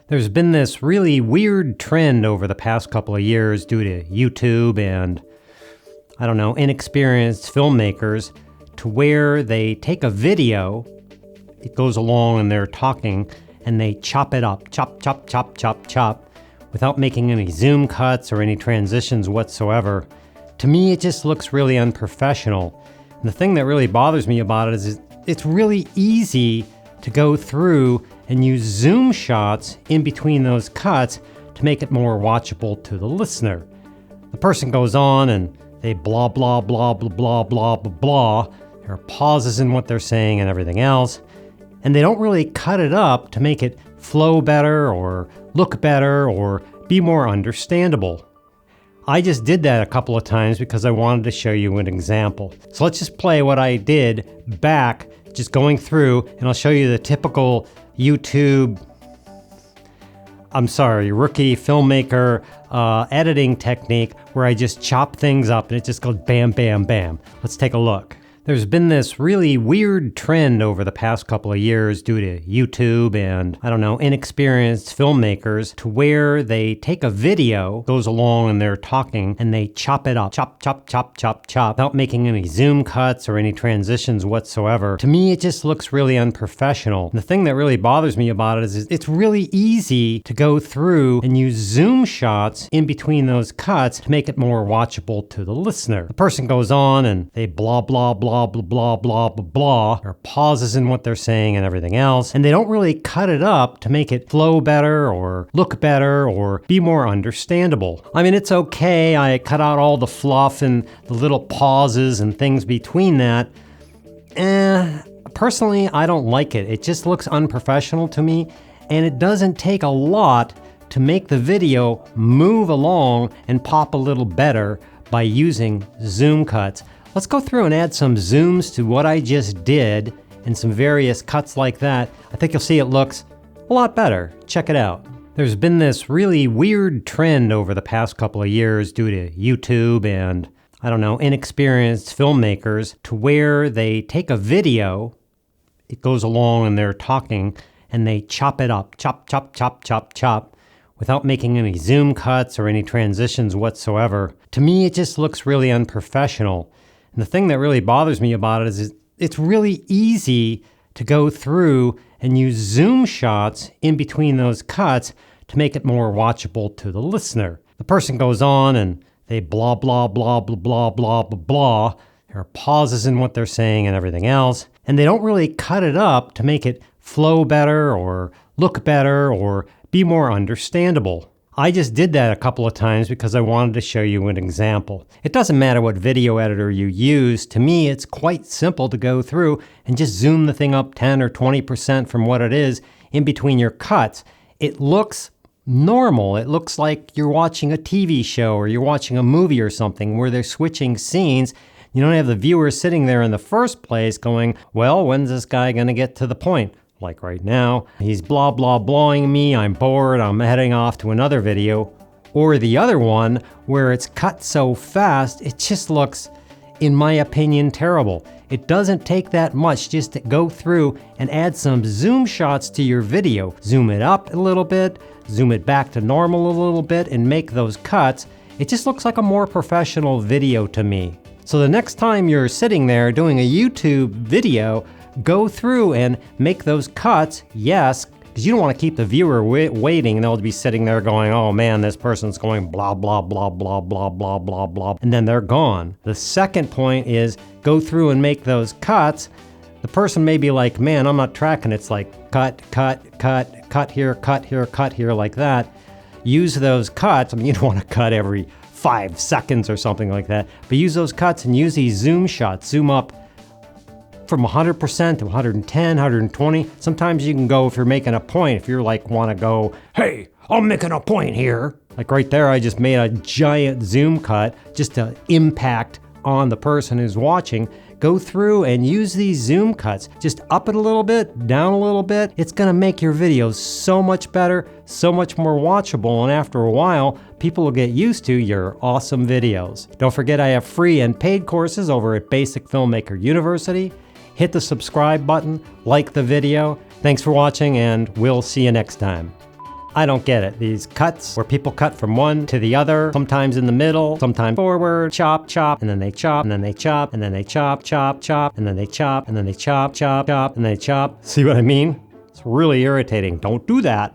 There's been this really weird trend over the past couple of years due to YouTube and, inexperienced filmmakers to where they take a video, it goes along and they're talking, and they chop it up, chop, chop, chop, chop, chop, without making any zoom cuts or any transitions whatsoever. To me, it just looks really unprofessional. And the thing that really bothers me about it is it's really easy to go through and use zoom shots in between those cuts to make it more watchable to the listener. The person goes on and they blah, blah, blah, blah, blah, blah, blah, blah. There are pauses in what they're saying and everything else. And they don't really cut it up to make it flow better or look better or be more understandable. I just did that a couple of times because I wanted to show you an example. So let's just play what I did back, just going through, and I'll show you the typical rookie filmmaker editing technique where I just chop things up and it just goes bam, bam, bam. Let's take a look. There's been this really weird trend over the past couple of years due to YouTube and, inexperienced filmmakers to where they take a video, goes along and they're talking, and they chop it up, chop, chop, chop, chop, chop, without making any zoom cuts or any transitions whatsoever. To me, it just looks really unprofessional. And the thing that really bothers me about it is it's really easy to go through and use zoom shots in between those cuts to make it more watchable to the listener. The person goes on and they blah, blah, blah, blah, blah, blah, blah, blah. There are pauses in what they're saying and everything else. And they don't really cut it up to make it flow better or look better or be more understandable. I mean, it's okay. I cut out all the fluff and the little pauses and things between that. Personally, I don't like it. It just looks unprofessional to me. And it doesn't take a lot to make the video move along and pop a little better by using zoom cuts. Let's go through and add some zooms to what I just did and some various cuts like that. I think you'll see it looks a lot better. Check it out. There's been this really weird trend over the past couple of years due to YouTube and, inexperienced filmmakers to where they take a video, it goes along and they're talking, and they chop it up, chop, chop, chop, chop, chop, without making any zoom cuts or any transitions whatsoever. To me, it just looks really unprofessional. And the thing that really bothers me about it is it's really easy to go through and use zoom shots in between those cuts to make it more watchable to the listener. The person goes on and they blah, blah, blah, blah, blah, blah, blah, blah. There are pauses in what they're saying and everything else. And they don't really cut it up to make it flow better or look better or be more understandable. I just did that a couple of times because I wanted to show you an example. It doesn't matter what video editor you use. To me, it's quite simple to go through and just zoom the thing up 10 or 20% from what it is in between your cuts. It looks normal. It looks like you're watching a TV show or you're watching a movie or something where they're switching scenes. You don't have the viewer sitting there in the first place going, well, when's this guy going to get to the point? Like right now, he's blah, blah, blahing me, I'm bored, I'm heading off to another video. Or the other one, where it's cut so fast, it just looks, in my opinion, terrible. It doesn't take that much just to go through and add some zoom shots to your video. Zoom it up a little bit, zoom it back to normal a little bit, and make those cuts. It just looks like a more professional video to me. So the next time you're sitting there doing a YouTube video, go through and make those cuts, yes, because you don't want to keep the viewer waiting and they'll be sitting there going, oh man, this person's going blah, blah, blah, blah, blah, blah, blah, blah, and then they're gone. The second point is go through and make those cuts. The person may be like, man, I'm not tracking. It's like cut, cut, cut, cut here, cut here, cut here, like that. Use those cuts. I mean, you don't want to cut every 5 seconds or something like that, but use those cuts and use these zoom shots. Zoom up from 100% to 110, 120. Sometimes you can go, if you're making a point, if you're like, want to go, hey, I'm making a point here. Like right there, I just made a giant zoom cut just to impact on the person who's watching. Go through and use these zoom cuts. Just up it a little bit, down a little bit. It's gonna make your videos so much better, so much more watchable, and after a while, people will get used to your awesome videos. Don't forget I have free and paid courses over at Basic Filmmaker University. Hit the subscribe button, like the video. Thanks for watching, and we'll see you next time. I don't get it. These cuts where people cut from one to the other, sometimes in the middle, sometimes forward, chop, chop, and then they chop, and then they chop, and then they chop, chop, chop, and then they chop, and then they chop, chop, chop, and then they chop. See what I mean? It's really irritating. Don't do that.